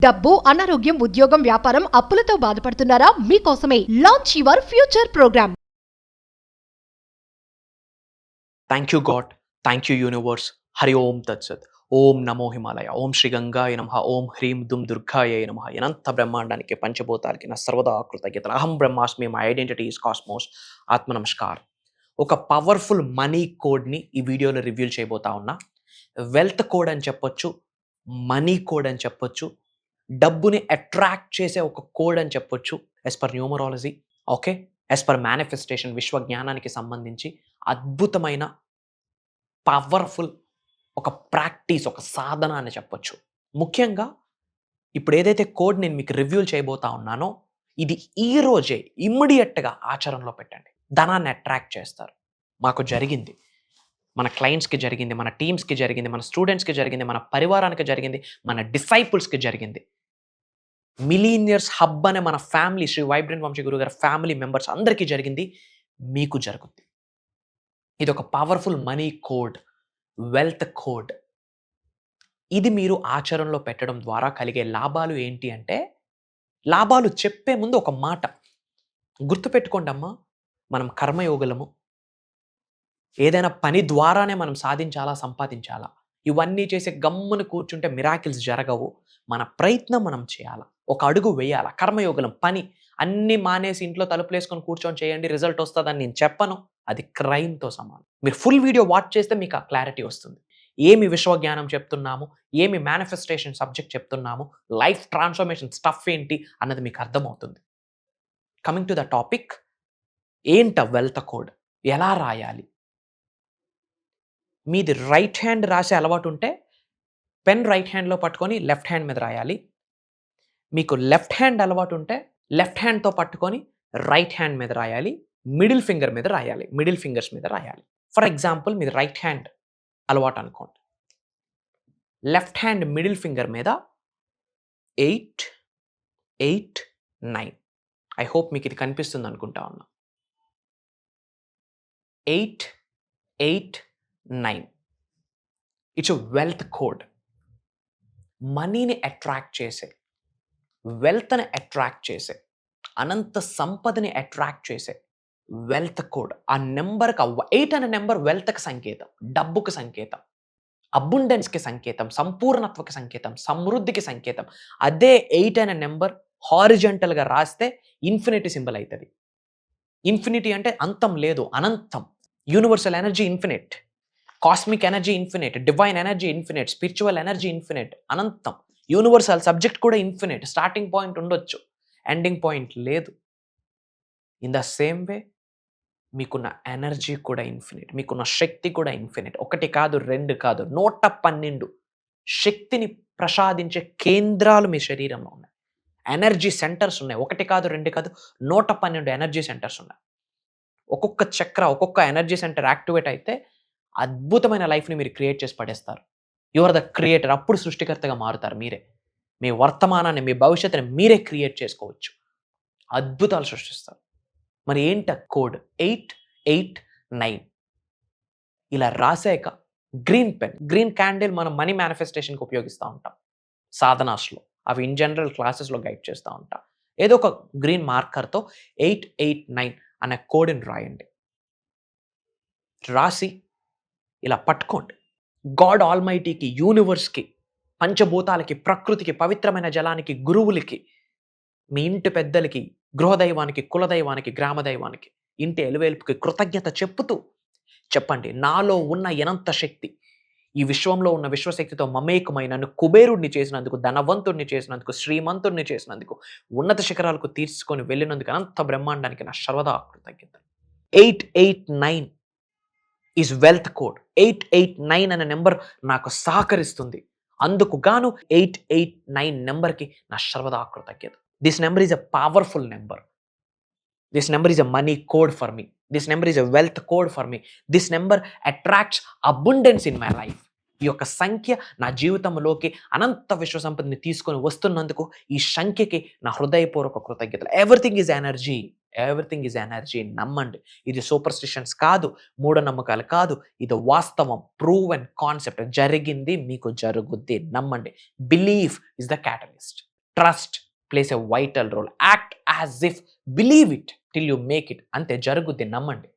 డబ్బు, అనారోగ్యం, ఉద్యోగం, వ్యాపారం, అప్పులతో బాధపడుతున్నారా? మీకోసమే launch your future program. Thank you god, thank you universe. Hari ఓం తత్సత్. ఓం నమో హిమాలయ. ఓం శ్రీ గంగాయ నమః. ఓం హ్రీం దుమ్ దుర్గాయ నమః. అనంత బ్రహ్మాండానికి పంచభూతాలకి నా సర్వదా కృతజ్ఞతలు. అహం బ్రహ్మాస్మి, మై ఐడెంటిటీ ఈస్ కాస్మోస్. ఆత్మ నమస్కార్. ఒక పవర్ఫుల్ మనీ కోడ్ని ఈ వీడియోలో రివ్యూ చేయబోతా ఉన్నా. వెల్త్ కోడ్ అని చెప్పొచ్చు, మనీ కోడ్ అని చెప్పొచ్చు, డబ్బుని అట్రాక్ట్ చేసే ఒక కోడ్ అని చెప్పొచ్చు. As per numerology, okay, as per manifestation, విశ్వజ్ఞానానికి సంబంధించి అద్భుతమైన పవర్ఫుల్ ఒక ప్రాక్టీస్, ఒక సాధన అని చెప్పొచ్చు. ముఖ్యంగా ఇప్పుడు ఏదైతే కోడ్ నేను మీకు రివ్యూ చేయబోతా ఉన్నానో, ఇది ఈ రోజే ఇమ్మీడియట్గా ఆచరణలో పెట్టండి. ధనాన్ని అట్రాక్ట్ చేస్తారు. మాకు జరిగింది, మన క్లయింట్స్కి జరిగింది, మన టీమ్స్కి జరిగింది, మన స్టూడెంట్స్కి జరిగింది, మన పరివారానికి జరిగింది, మన డిసైపుల్స్కి జరిగింది. మిలీనియర్స్ హబ్ అనే మన ఫ్యామిలీ, శ్రీ వైబ్రెంట్ వంశీ గురువు గారి ఫ్యామిలీ మెంబర్స్ అందరికీ జరిగింది, మీకు జరుగుద్ది. ఇది ఒక powerful money code, wealth code. ఇది మీరు ఆచరణలో పెట్టడం ద్వారా కలిగే లాభాలు ఏంటి అంటే, లాభాలు చెప్పే ముందు ఒక మాట గుర్తుపెట్టుకోండి అమ్మా. మనం కర్మయోగులము. ఏదైనా పని ద్వారానే మనం సాధించాలా, సంపాదించాలా. ఇవన్నీ చేసి గమ్మున కూర్చుంటే మిరాకిల్స్ జరగవు. మన ప్రయత్నం మనం చేయాలా, ఒక అడుగు వేయాలా. కర్మయోగులం, పని అన్నీ మానేసి ఇంట్లో తలుపులేసుకొని కూర్చొని చేయండి రిజల్ట్ వస్తుందని నేను చెప్పను. అది క్రైమ్తో సమానం. మీరు ఫుల్ వీడియో వాచ్ చేస్తే మీకు ఆ క్లారిటీ వస్తుంది. ఏమి విశ్వజ్ఞానం చెప్తున్నాము, ఏమి మేనిఫెస్టేషన్ సబ్జెక్ట్ చెప్తున్నాము, లైఫ్ ట్రాన్స్ఫర్మేషన్ స్టఫ్ ఏంటి అన్నది మీకు అర్థమవుతుంది. కమింగ్ టు ద టాపిక్, ఏంట వెల్త్ కోడ్, ఎలా రాయాలి? మీది రైట్ హ్యాండ్ రాసే అలవాటు ఉంటే పెన్ రైట్ హ్యాండ్లో పట్టుకొని లెఫ్ట్ హ్యాండ్ మీద రాయాలి. మీకు లెఫ్ట్ హ్యాండ్ అలవాటు ఉంటే లెఫ్ట్ హ్యాండ్తో పట్టుకొని రైట్ హ్యాండ్ మీద రాయాలి. మిడిల్ ఫింగర్ మీద రాయాలి, మిడిల్ ఫింగర్స్ మీద రాయాలి. ఫర్ ఎగ్జాంపుల్, మీది రైట్ హ్యాండ్ అలవాటు అనుకోండి. లెఫ్ట్ హ్యాండ్ మిడిల్ ఫింగర్ మీద 8, 8, 9. ఐ హోప్ మీకు ఇది కనిపిస్తుంది అనుకుంటా ఉన్నా. 8, 8, 9. It's wealth code. మనీని అట్రాక్ట్ చేసే, వెల్త్ని అట్రాక్ట్ చేసే, అనంత సంపదని అట్రాక్ట్ చేసే వెల్త్ కోడ్. ఆ నెంబర్కి 8 అనే నెంబర్ వెల్త్కి సంకేతం, డబ్బుకి సంకేతం, అబుండెన్స్కి సంకేతం, సంపూర్ణత్వకి సంకేతం, సమృద్ధికి సంకేతం. అదే 8 అనే నెంబర్ హారిజంటల్గా రాస్తే ఇన్ఫినిటీ సింబల్ అవుతుంది. ఇన్ఫినిటీ అంటే అంతం లేదు, అనంతం. Universal energy infinite, cosmic energy infinite, divine energy infinite, spiritual energy infinite, అనంతం. యూనివర్సల్ సబ్జెక్ట్ కూడా ఇన్ఫినిట్. స్టార్టింగ్ పాయింట్ ఉండొచ్చు, ఎండింగ్ పాయింట్ లేదు. ఇన్ ద సేమ్ వే మీకున్న ఎనర్జీ కూడా ఇన్ఫినిట్, మీకున్న శక్తి కూడా ఇన్ఫినిట్. 1 కాదు, 2 కాదు, 112 శక్తిని ప్రసాదించే కేంద్రాలు మీ శరీరంలో ఉన్నాయి. ఎనర్జీ సెంటర్స్ ఉన్నాయి. 1 కాదు, 2 కాదు, 112 ఎనర్జీ సెంటర్స్ ఉన్నాయి. ఒక్కొక్క చక్ర, ఒక్కొక్క ఎనర్జీ సెంటర్ యాక్టివేట్ అయితే అద్భుతమైన లైఫ్ని మీరు క్రియేట్ చేసి పడేస్తారు. You are the creator. అప్పుడు సృష్టికర్తగా మారుతారు మీరే. మీ వర్తమానాన్ని, మీ భవిష్యత్తుని మీరే క్రియేట్ చేసుకోవచ్చు. అద్భుతాలు సృష్టిస్తారు. మరి ఏంట కోడ్? 8, 8, 9. ఇలా రాసాక గ్రీన్ పెన్, గ్రీన్ క్యాండిల్ మనం మనీ మేనిఫెస్టేషన్కి ఉపయోగిస్తూ ఉంటాం సాధనాస్లో. అవి ఇన్ జనరల్ క్లాసెస్లో గైడ్ చేస్తూ ఉంటాం. ఏదో ఒక గ్రీన్ మార్కర్తో 8, 8, 9 అనే కోడ్ని రాయండి. రాసి ఇలా పట్టుకోండి. గాడ్ ఆల్మైటీకి, యూనివర్స్కి, పంచభూతాలకి, ప్రకృతికి, పవిత్రమైన జలానికి, గురువులకి, మీ ఇంటి పెద్దలకి, గృహదైవానికి, కులదైవానికి, గ్రామదైవానికి, ఇంటి ఎలువేల్పుకి కృతజ్ఞత చెప్పుతూ చెప్పండి, నాలో ఉన్న అనంత శక్తి ఈ విశ్వంలో ఉన్న విశ్వశక్తితో మమేకమై నన్ను కుబేరుడిని చేసినందుకు, ధనవంతుడిని చేసినందుకు, శ్రీమంతుడిని చేసినందుకు, ఉన్నత శిఖరాలకు తీసుకొని వెళ్ళినందుకు, అనంత బ్రహ్మాండానికి నా సర్వదా కృతజ్ఞత. 8, 8, 9 ఈజ్ వెల్త్ కోడ్. 8, 8, 9 అనే నెంబర్ నాకు సహకరిస్తుంది. అందుకు గాను 8, 8, 9 నెంబర్కి నా సర్వదా కృతజ్ఞత. This number is a powerful number. This number is a money code for me. This number is a wealth code for me. This number attracts abundance in my life. ఈ యొక్క సంఖ్య నా జీవితంలోకి అనంత విశ్వ సంపదని తీసుకొని వస్తున్నందుకు ఈ సంఖ్యకి నా హృదయపూర్వక కృతజ్ఞతలు. Everything is energy, everything is energy. నమ్మండి. ఇది సూపర్స్టిషన్స్ కాదు, మూఢనమ్మకాలు కాదు, ఇది వాస్తవం, ప్రూవెన్ కాన్సెప్ట్. జరిగింది, మీకు జరుగుద్ది. నమ్మండి. Belief is the catalyst. Trust plays a vital role. Act as if, believe it till you make it. అంతే, జరుగుద్ది, నమ్మండి.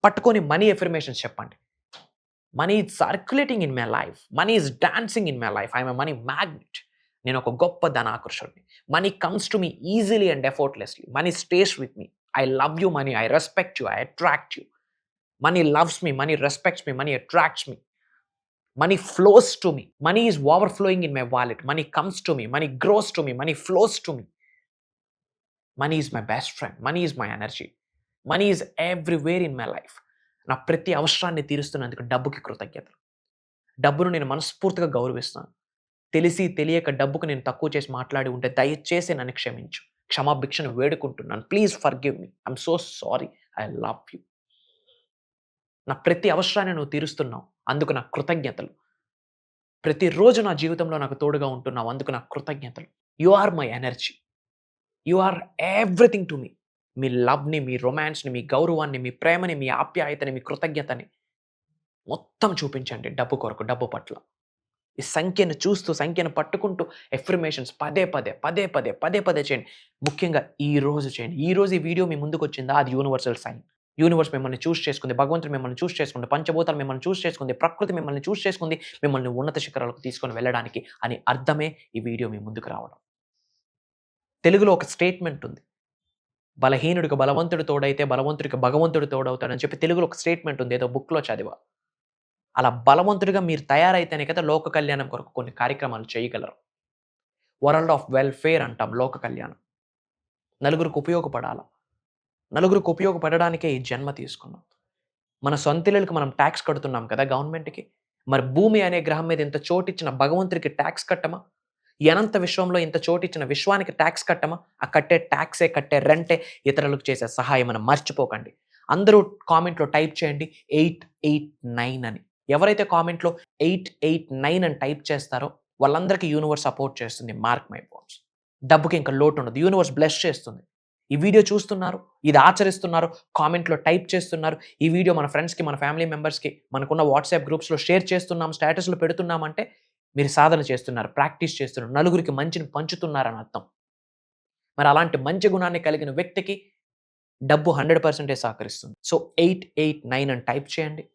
పట్టుకొని మనీ ఎఫర్మేషన్స్ చెప్పండి. Money is circulating in my life, money is dancing in my life, I'm a money magnet. నేను ఒక గొప్ప ధనాకర్షుడిని. Money comes to me easily and effortlessly. Money stays with me. I love you money, I respect you, I attract you. Money loves me, money respects me, money attracts me. Money flows to me. Money is overflowing in my wallet. Money comes to me. Money grows to me. Money flows to me. Money is my best friend. Money is my energy. Money is everywhere in my life. నా ప్రతి అవసరాన్ని తీరుస్తున్నందుకు డబ్బుకి కృతజ్ఞతలు. డబ్బును నేను మనస్ఫూర్తిగా గౌరవిస్తాను. తెలిసి తెలియక డబ్బుకు నేను తక్కువ చేసి మాట్లాడి ఉంటే దయచేసి నన్ను క్షమించు. క్షమాభిక్షను వేడుకుంటున్నాను. Please forgive me. I'm so sorry. I love you. నా ప్రతి అవసరాన్ని నువ్వు తీరుస్తున్నావు, అందుకు నా కృతజ్ఞతలు. ప్రతిరోజు నా జీవితంలో నాకు తోడుగా ఉంటున్నావు, అందుకు నా కృతజ్ఞతలు. You are my energy. You are everything to me. మీ లవ్ని, మీ రొమాన్స్ని, మీ గౌరవాన్ని, మీ ప్రేమని, మీ ఆప్యాయతని, మీ కృతజ్ఞతని మొత్తం చూపించండి డబ్బు కొరకు, డబ్బు పట్ల. ఈ సంఖ్యను చూస్తూ, సంఖ్యను పట్టుకుంటూ ఎఫర్మేషన్స్ పదే పదే చేయండి. ముఖ్యంగా ఈ రోజు చేయండి. ఈ రోజు ఈ వీడియో మీ ముందుకు వచ్చిందా, అది యూనివర్సల్ సైన్. యూనివర్స్ మిమ్మల్ని చూస్ చేసుకుంది, భగవంతుడు మిమ్మల్ని చూస్ చేసుకుంది, పంచభూతాలు మిమ్మల్ని చూస్ చేసుకుంది, ప్రకృతి మిమ్మల్ని చూస్ చేసుకుంది, మిమ్మల్ని ఉన్నత శిఖరాలకు తీసుకొని వెళ్ళడానికి అని అర్థమే ఈ వీడియో మీ ముందుకు రావడం. తెలుగులో ఒక స్టేట్మెంట్ ఉంది, బలహీనుడికి బలవంతుడు తోడైతే బలవంతుడికి భగవంతుడు తోడవుతాడని చెప్పి తెలుగులో ఒక స్టేట్మెంట్ ఉంది, ఏదో బుక్లో చదివా. అలా బలవంతుడిగా మీరు తయారైతేనే కదా లోక కళ్యాణం కొరకు కొన్ని కార్యక్రమాలు చేయగలరు. వరల్డ్ ఆఫ్ వెల్ఫేర్ అంటాం లోక కళ్యాణం. నలుగురికి ఉపయోగపడాల. నలుగురికి ఉపయోగపడడానికే ఈ జన్మ తీసుకున్నాం. మన సొంతిళ్ళకి మనం ట్యాక్స్ కడుతున్నాం కదా గవర్నమెంట్కి. మరి భూమి అనే గ్రహం మీద ఇంత చోటిచ్చిన భగవంతుడికి ట్యాక్స్ కట్టమా? అనంత విశ్వంలో ఇంత చోటిచ్చిన విశ్వానికి ట్యాక్స్ కట్టమా? ఆ కట్టే ట్యాక్సే, కట్టే రెంటే ఇతరులకు చేసే సహాయం అని మర్చిపోకండి. అందరూ కామెంట్లో టైప్ చేయండి 889 అని. ఎవరైతే కామెంట్లో 889 అని టైప్ చేస్తారో వాళ్ళందరికీ యూనివర్స్ సపోర్ట్ చేస్తుంది. Mark my words. డబ్బుకి ఇంకా లోటు ఉండదు. యూనివర్స్ బ్లెస్ చేస్తుంది. ఈ వీడియో చూస్తున్నారు, ఇది ఆచరిస్తున్నారు, కామెంట్లో టైప్ చేస్తున్నారు, ఈ వీడియో మన ఫ్రెండ్స్కి, మన ఫ్యామిలీ మెంబర్స్కి, మనకున్న వాట్సాప్ గ్రూప్స్లో షేర్ చేస్తున్నాం, స్టేటస్లో పెడుతున్నామంటే మీరు సాధన చేస్తున్నారు, ప్రాక్టీస్ చేస్తున్నారు, నలుగురికి మంచిని పంచుతున్నారని అర్థం. మరి అలాంటి మంచి గుణాన్ని కలిగిన వ్యక్తికి డబ్బు 100% సహకరిస్తుంది. సో 889 అని టైప్ చేయండి,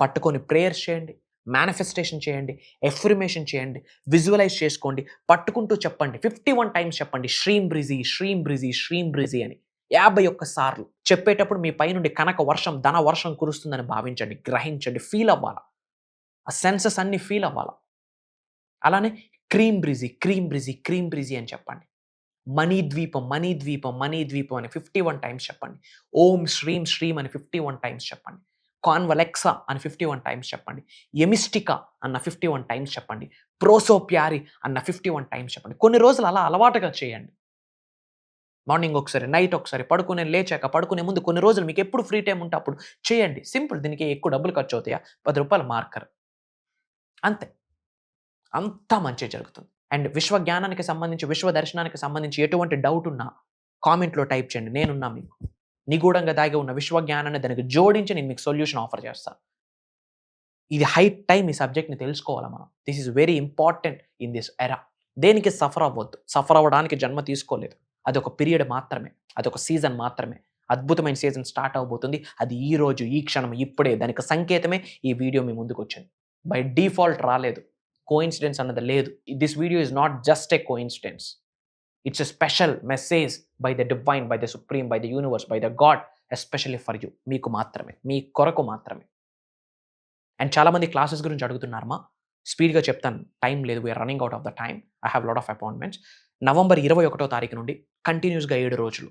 పట్టుకొని ప్రేయర్స్ చేయండి, మేనిఫెస్టేషన్ చేయండి, ఎఫర్మేషన్ చేయండి, విజువలైజ్ చేసుకోండి, పట్టుకుంటూ చెప్పండి. 51 టైమ్స్ చెప్పండి, శ్రీం బ్రిజీ, శ్రీం బ్రిజీ, శ్రీం బ్రిజీ అని 51 సార్లు చెప్పేటప్పుడు మీ పైనుండి కనక వర్షం, ధన వర్షం కురుస్తుందని భావించండి, గ్రహించండి, ఫీల్ అవ్వాలా. ఆ సెన్సెస్ అన్ని ఫీల్ అవ్వాలా. అలానే క్రీం బ్రిజీ, క్రీం బ్రిజీ, క్రీం బ్రిజీ అని చెప్పండి. మనీ ద్వీపం, మనీ ద్వీపం, మనీ ద్వీపం అని 51 టైమ్స్ చెప్పండి. ఓం శ్రీం శ్రీం అని 51 టైమ్స్ చెప్పండి. కాన్వలెక్సా అని 51 టైమ్స్ చెప్పండి. ఎమిస్టికా అన్న 51 టైమ్స్ చెప్పండి. ప్రోసోప్యారి అన్న 51 టైమ్స్ చెప్పండి. కొన్ని రోజులు అలా అలవాటుగా చేయండి. మార్నింగ్ ఒకసారి, నైట్ ఒకసారి, పడుకునే లేచాక, పడుకునే ముందు కొన్ని రోజులు మీకు ఎప్పుడు ఫ్రీ టైం ఉంటే అప్పుడు చేయండి. సింపుల్. దీనికి ఎక్కువ డబ్బులు ఖర్చు అవుతాయా? 10 రూపాయల మార్కర్ అంతే. అంతా మంచి జరుగుతుంది. అండ్ విశ్వ జ్ఞానానికి సంబంధించి, విశ్వ దర్శనానికి సంబంధించి ఎటువంటి డౌట్ ఉన్నా కామెంట్లో టైప్ చేయండి. నేనున్నా మీకు. నిగూఢంగా దాగి ఉన్న విశ్వ జ్ఞానాన్ని దానికి జోడించి నేను మీకు సొల్యూషన్ ఆఫర్ చేస్తాను. ఇది హై టైం ఈ సబ్జెక్ట్ని తెలుసుకోవాలా మనం. This is very important in this era. దేనికి సఫర్ అవ్వద్దు. సఫర్ అవ్వడానికి జన్మ తీసుకోలేదు. అదొక పీరియడ్ మాత్రమే, అదొక సీజన్ మాత్రమే. అద్భుతమైన సీజన్ స్టార్ట్ అవబోతుంది. అది ఈ రోజు, ఈ క్షణం, ఇప్పుడే. దానికి సంకేతమే ఈ వీడియో మీ ముందుకు వచ్చింది. బై డిఫాల్ట్ రాలేదు. కోఇన్సిడెన్స్ అన్నది లేదు. This video is not just a coincidence. It's a special message by the divine, by the supreme, by the universe, by the God, especially for you. మీకు మాత్రమే, మీ కొరకు మాత్రమే. అండ్ చాలామంది క్లాసెస్ గురించి అడుగుతున్నారమ్మా. స్పీడ్గా చెప్తాను, టైం లేదు, we're running out of the time. I have lot of appointments. November 21వ తారీఖు నుండి కంటిన్యూస్గా 7 రోజులు.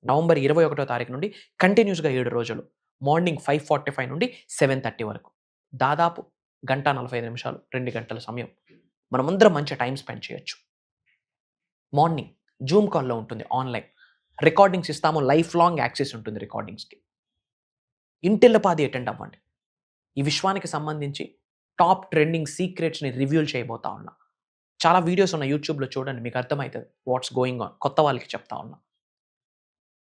నవంబర్ 21వ తారీఖు నుండి కంటిన్యూస్గా 7 రోజులు. మార్నింగ్ 5:45 నుండి 7:30 వరకు. దాదాపు 1:45 2 గంటల సమయం మనమందరం మంచి టైం స్పెండ్ చేయొచ్చు. మార్నింగ్ జూమ్ కాల్లో ఉంటుంది, ఆన్లైన్ రికార్డింగ్స్ ఇస్తాము. లైఫ్ లాంగ్ యాక్సెస్ ఉంటుంది రికార్డింగ్స్కి. ఇంటిల్లపాది అటెండ్ అవ్వండి. ఈ విశ్వానికి సంబంధించి టాప్ ట్రెండింగ్ సీక్రెట్స్ని రివ్యూల్ చేయబోతా ఉన్నా. చాలా వీడియోస్ ఉన్నాయి యూట్యూబ్లో, చూడండి, మీకు అర్థమవుతుంది వాట్స్ గోయింగ్ ఆన్. కొత్త వాళ్ళకి చెప్తా ఉన్నా.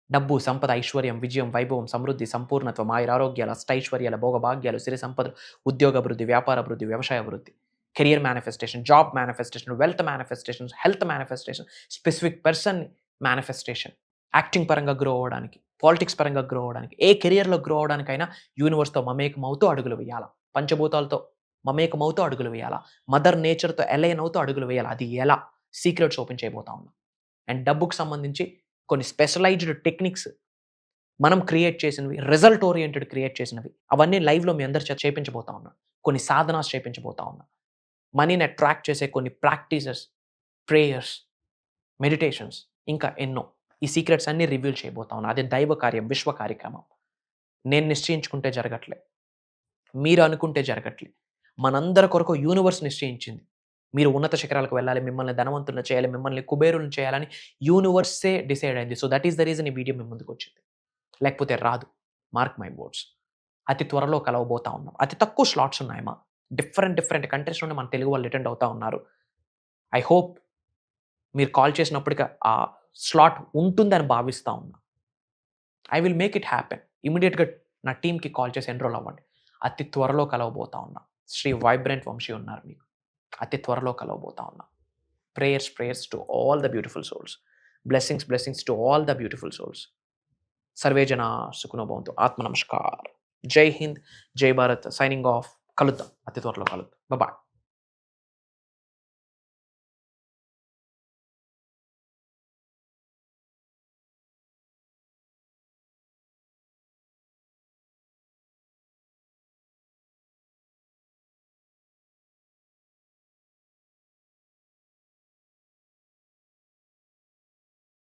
డబ్బు, సంపద, ఐశ్వర్యం, విజయం, వైభవం, సమృద్ధి, సంపూర్ణత్వం, ఆయురారోగ్యాలు, అష్టైశ్వర్యాల, భోగభాగ్యాలు, సిరి సంపదలు, ఉద్యోగ అభివృద్ధి, వ్యాపార అభివృద్ధి, వ్యవసాయ అభివృద్ధి, career manifestation, job manifestation, wealth manifestation, health manifestation, specific person manifestation, acting పరంగా గ్రో అవ్వడానికి, పాలిటిక్స్ పరంగా గ్రో అవ్వడానికి, ఏ కెరియర్లో గ్రో అవ్వడానికైనా యూనివర్స్తో మమేకమవుతూ అడుగులు వేయాలా, పంచభూతాలతో మమేకమవుతూ అడుగులు వేయాలా, మదర్ నేచర్తో అలైన్ అవుతూ అడుగులు వేయాలా. అది ఎలా సీక్రెట్స్ ఓపెన్ చేయబోతా ఉన్నాం. అండ్ డబ్బుకు సంబంధించి కొన్ని స్పెషలైజ్డ్ టెక్నిక్స్ మనం క్రియేట్ చేసినవి, రిజల్ట్ ఓరియంటెడ్ క్రియేట్ చేసినవి, అవన్నీ లైవ్లో మీ అందరి చేత చేపించబోతా ఉన్నా. కొన్ని సాధనాస్ చేపించబోతా ఉన్నా. మనీని అట్రాక్ట్ చేసే కొన్ని ప్రాక్టీసెస్, ప్రేయర్స్, మెడిటేషన్స్, ఇంకా ఎన్నో ఈ సీక్రెట్స్ అన్నీ రివీల్ చేయబోతా ఉన్నా. అది దైవ కార్యం, విశ్వ కార్యక్రమం. నేను నిశ్చయించుకుంటే జరగట్లే, మీరు అనుకుంటే జరగట్లే. మనందరి కొరకు యూనివర్స్ నిశ్చయించింది. మీరు ఉన్నత శిఖరాలకు వెళ్ళాలి, మిమ్మల్ని ధనవంతులను చేయాలి, మిమ్మల్ని కుబేరులను చేయాలని యూనివర్సే డిసైడ్ అయింది. So that is the reason ఈ వీడియో మీ ముందుకు వచ్చింది. లేకపోతే రాదు. Mark my words. అతి త్వరలో కలవబోతా ఉన్నాం. అతి తక్కువ స్లాట్స్ ఉన్నాయమ్మా. డిఫరెంట్ కంట్రీస్ నుండి మన తెలుగు వాళ్ళు అటెండ్ అవుతా ఉన్నారు. ఐ హోప్ మీరు కాల్ చేసినప్పటికీ ఆ స్లాట్ ఉంటుందని భావిస్తూ ఉన్నా. I will make it happen. ఇమీడియట్గా నా టీమ్కి కాల్ చేసి ఎన్రోల్ అవ్వండి. అతి త్వరలో కలవబోతా ఉన్నా. శ్రీ వైబ్రెంట్ వంశీ ఉన్నారు మీకు. అతి త్వరలో కలవబోతా ఉన్నా. Prayers to all the beautiful souls. Blessings to all the beautiful souls. Survey జన సుఖనో భవంతు. ఆత్మ నమస్కార్. జై హింద్, జై భారత్. Signing off. కలుద్దాం, అతి త్వరలో కలుద్దాం. బాయ్.